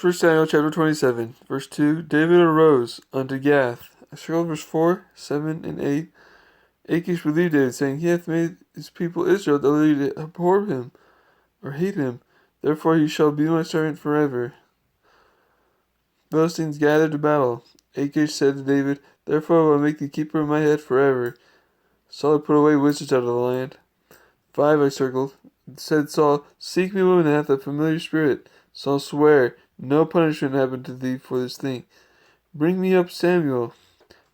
1 Samuel chapter 27, verse 2. David arose unto Gath. I circled verse 4, 7, and 8. Achish believed David, saying, He hath made his people Israel to abhor him, or hate him. Therefore he shall be my servant forever. Philistines gathered to battle. Achish said to David, Therefore I will make thee keeper of my head forever. Saul had put away wizards out of the land. 5 I circled. Said Saul, Seek me a woman that hath a familiar spirit. Saul sware, No punishment happened to thee for this thing. Bring me up Samuel.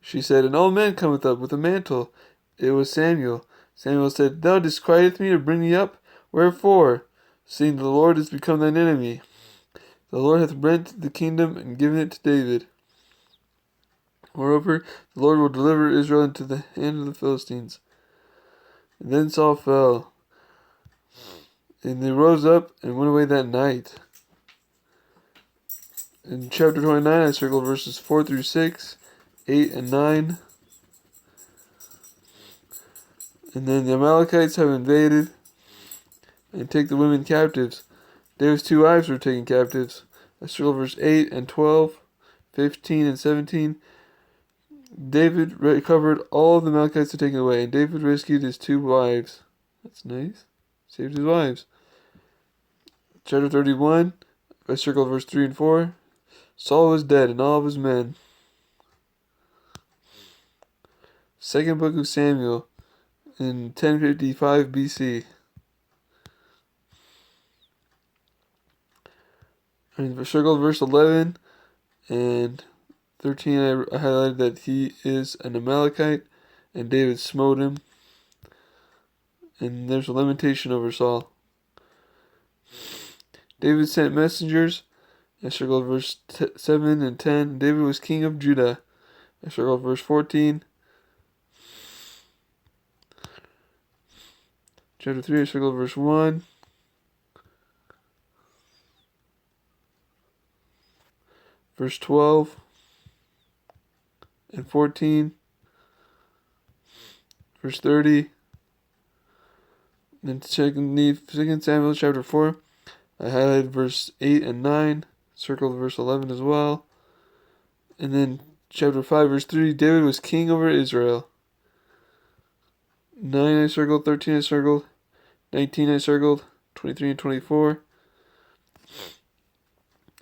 She said, An old man cometh up with a mantle. It was Samuel. Samuel said, Thou disquietest me to bring me up? Wherefore? Seeing the Lord is become thine enemy. The Lord hath rent the kingdom and given it to David. Moreover, the Lord will deliver Israel into the hand of the Philistines. And then Saul fell. And they rose up and went away that night. In chapter 29, I circled verses 4 through 6, 8 and 9. And then the Amalekites have invaded and take the women captives. David's 2 wives were taken captives. I circled verse 8 and 12, 15 and 17. David recovered all of the Amalekites had taken away, and David rescued his 2 wives. That's nice. Saved his wives. Chapter 31, I circled verse 3 and 4. Saul was dead, and all of his men. Second book of Samuel, in 1055 BC. I circled verse 11 and 13. I highlighted that he is an Amalekite, and David smote him. And there's a lamentation over Saul. David sent messengers. I circled verse 7 and 10. David was king of Judah. I circled verse 14. Chapter 3, I circled verse 1. Verse 12 and 14. Verse 30. Then 2 Samuel chapter 4. I highlighted verse 8 and 9. Circled verse 11 as well. And then chapter 5 verse 3. David was king over Israel. 9 I circled. 13 I circled. 19 I circled. 23 and 24.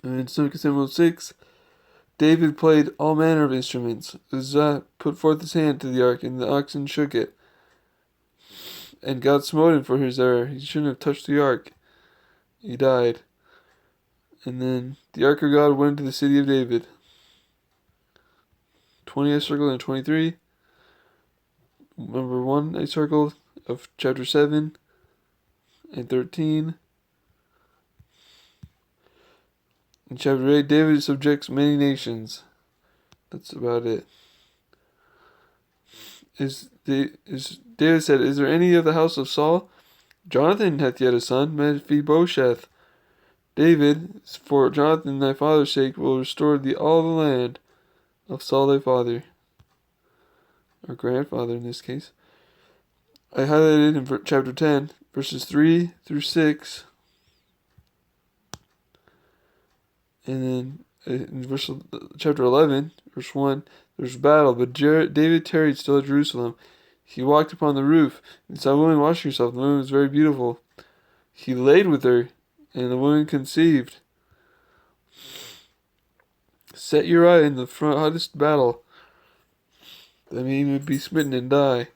And in 2 Samuel 6. David played all manner of instruments. Uzzah put forth his hand to the ark, and the oxen shook it. And God smote him for his error. He shouldn't have touched the ark. He died. And then the ark of God went into the city of David. 20 I circled and 23. Number 1 I circled of chapter 7 and 13. In chapter 8, David subjects many nations. That's about it. David said, Is there any of the house of Saul? Jonathan hath yet a son, Mephibosheth. David, for Jonathan thy father's sake, will restore thee all the land of Saul thy father. Or grandfather in this case. I highlighted in chapter 10, verses 3 through 6. And then in chapter 11, verse 1, there's battle, but David tarried still at Jerusalem. He walked upon the roof and saw a woman washing herself. The woman was very beautiful. He laid with her, and the woman conceived. Set Uriah in the hottest battle, that he would be smitten and die.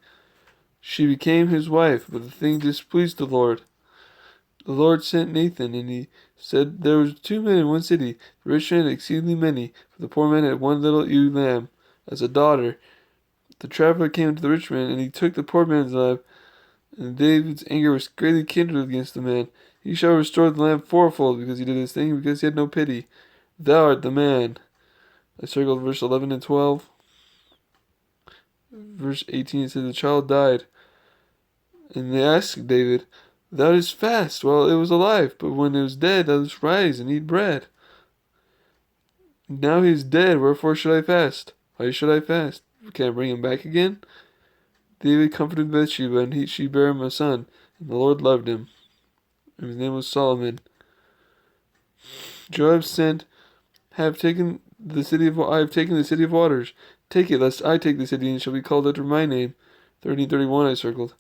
She became his wife, but the thing displeased the Lord. The Lord sent Nathan, and he said, There were 2 men in one city. The rich man had exceedingly many, but the poor man had one little ewe lamb as a daughter. The traveler came to the rich man, and he took the poor man's lamb. And David's anger was greatly kindled against the man. He shall restore the lamb fourfold, because he did this thing, because he had no pity. Thou art the man. I circled verse 11 and 12. Verse 18, it says, The child died. And they asked David, Thou didst fast while it was alive, but when it was dead, thou didst rise and eat bread. Now he is dead, wherefore should I fast? Why should I fast? Can I bring him back again? David comforted Bathsheba, and she bare him a son, and the Lord loved him. And his name was Solomon. Joab sent have taken the city of waters. Take it, lest I take the city, and it shall be called after my name. 30 and 31 I circled.